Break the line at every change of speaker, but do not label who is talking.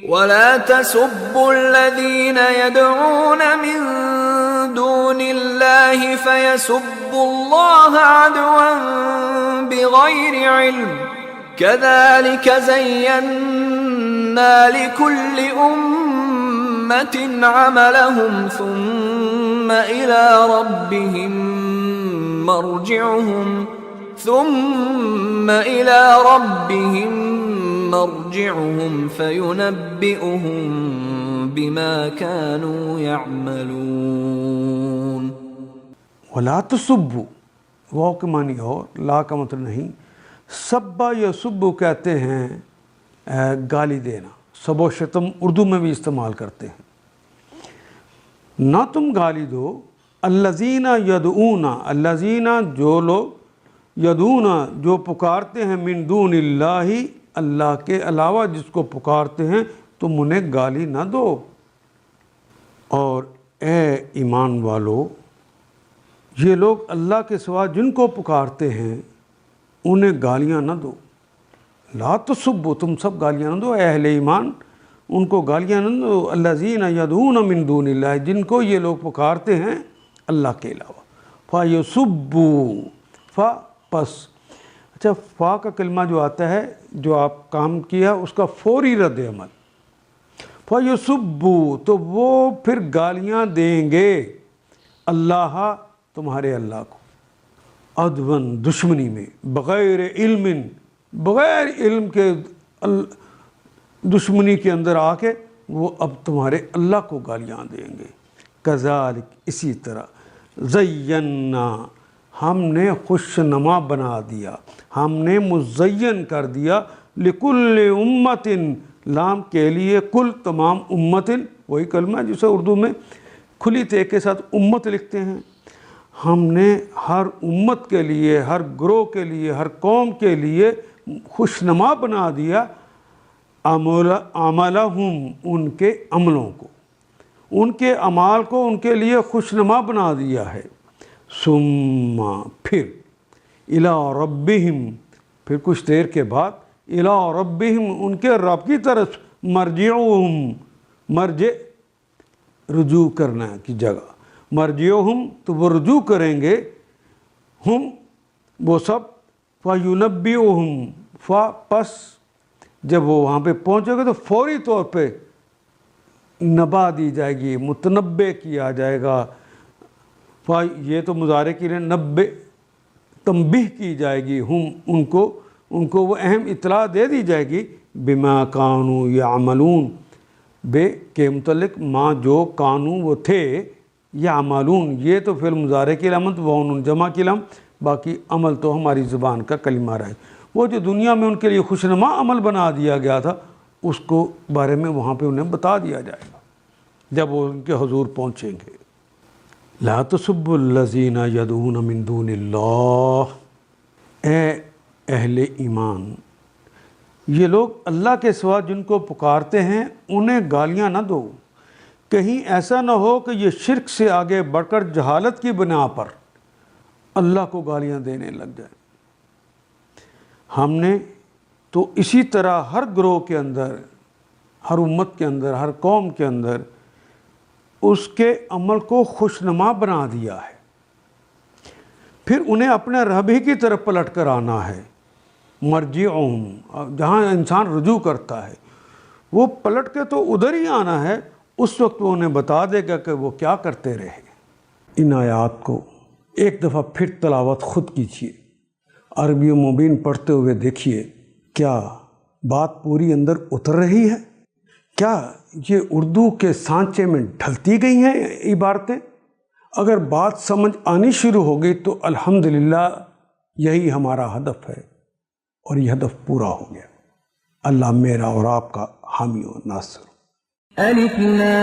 ولا تسبوا الذين يدعون من دون الله فيسبوا الله عدوا بغير علم كذلك زينا لكل أمة عملهم ثم إلى ربهم مرجعهم فينبئهم بما كانوا يعملون.
ولا تسبوا، واو کے معنی اور لا کا مطلب نہیں. سبا یا سبو کہتے ہیں گالی دینا. سب و شتم اردو میں بھی استعمال کرتے ہیں. نہ تم گالی دو. الذین یدعون، الذین جو لوگ، یدعون جو پکارتے ہیں، من دون اللہ اللہ کے علاوہ جس کو پکارتے ہیں تم انہیں گالی نہ دو. اور اے ایمان والو، یہ لوگ اللہ کے سوا جن کو پکارتے ہیں انہیں گالیاں نہ دو. لا تسبوا، تم سب گالیاں نہ دو. اے اہل ایمان، ان کو گالیاں نہ دو. الذین یدعون من دون اللہ، جن کو یہ لوگ پکارتے ہیں اللہ کے علاوہ. فیسبوا، فا پس. اچھا، فا کا کلمہ جو آتا ہے، جو آپ کام کیا اس کا فوری رد عمل. فیسبوا، تو وہ پھر گالیاں دیں گے اللہ، تمہارے اللہ کو، عدوًا دشمنی میں، بغیر علم، بغیر علم کے دشمنی کے اندر آ کے وہ اب تمہارے اللہ کو گالیاں دیں گے. کذالک، اسی طرح، زینا، ہم نے خوش نما بنا دیا، ہم نے مزین کر دیا، لکل امت، لام کے لیے کل، تمام، امت وہی کلمہ جسے اردو میں کھلی تے کے ساتھ امت لکھتے ہیں. ہم نے ہر امت کے لیے، ہر گروہ کے لیے، ہر قوم کے لیے خوشنما بنا دیا عملہم، ان کے عملوں کو، ان کے اعمال کو ان کے لیے خوشنما بنا دیا ہے. ثم، پھر، الی ربہم، پھر کچھ دیر کے بعد، الی ربہم، ان کے رب کی طرف، مرجعہم، مرجع رجوع کرنا کی جگہ، مرجعہم تو وہ رجوع کریں گے، ہم وہ سب، فینبئہم، پس جب وہ وہاں پہ پہنچے گا تو فوری طور پہ نبا دی جائے گی، متنبع کیا جائے گا. یہ تو مضارع کی لیے نبع، تنبیہ کی جائے گی، ہم ان کو وہ اہم اطلاع دے دی جائے گی، بما کانوا یعملون، بے کے متعلق، ما جو، کانوا وہ تھے، یعملون یہ تو فعل مضارع کی علامت، وہ جمع کی علامت، باقی عمل تو ہماری زبان کا کلمہ رہے. وہ جو دنیا میں ان کے لیے خوشنما عمل بنا دیا گیا تھا اس کو بارے میں وہاں پہ انہیں بتا دیا جائے گا جب وہ ان کے حضور پہنچیں گے. لا تسبوا الذین یدعون من دون اللہ، اے اہل ایمان، یہ لوگ اللہ کے سوا جن کو پکارتے ہیں انہیں گالیاں نہ دو. کہیں ایسا نہ ہو کہ یہ شرک سے آگے بڑھ کر جہالت کی بنا پر اللہ کو گالیاں دینے لگ جائیں. ہم نے تو اسی طرح ہر گروہ کے اندر، ہر امت کے اندر، ہر قوم کے اندر اس کے عمل کو خوشنما بنا دیا ہے. پھر انہیں اپنے رب ہی کی طرف پلٹ کر آنا ہے. مرجعہم، جہاں انسان رجوع کرتا ہے وہ پلٹ کے تو ادھر ہی آنا ہے. اس وقت وہ انہیں بتا دے گا کہ وہ کیا کرتے رہے. ان آیات کو ایک دفعہ پھر تلاوت خود کیجیے، عربی و مبین پڑھتے ہوئے دیکھیے کیا بات پوری اندر اتر رہی ہے. کیا یہ اردو کے سانچے میں ڈھلتی گئی ہیں عبارتیں؟ اگر بات سمجھ آنی شروع ہو گئی تو الحمدللہ یہی ہمارا ہدف ہے اور یہ ہدف پورا ہو گیا. اللہ میرا اور آپ کا حامی و ناصر.
الف لام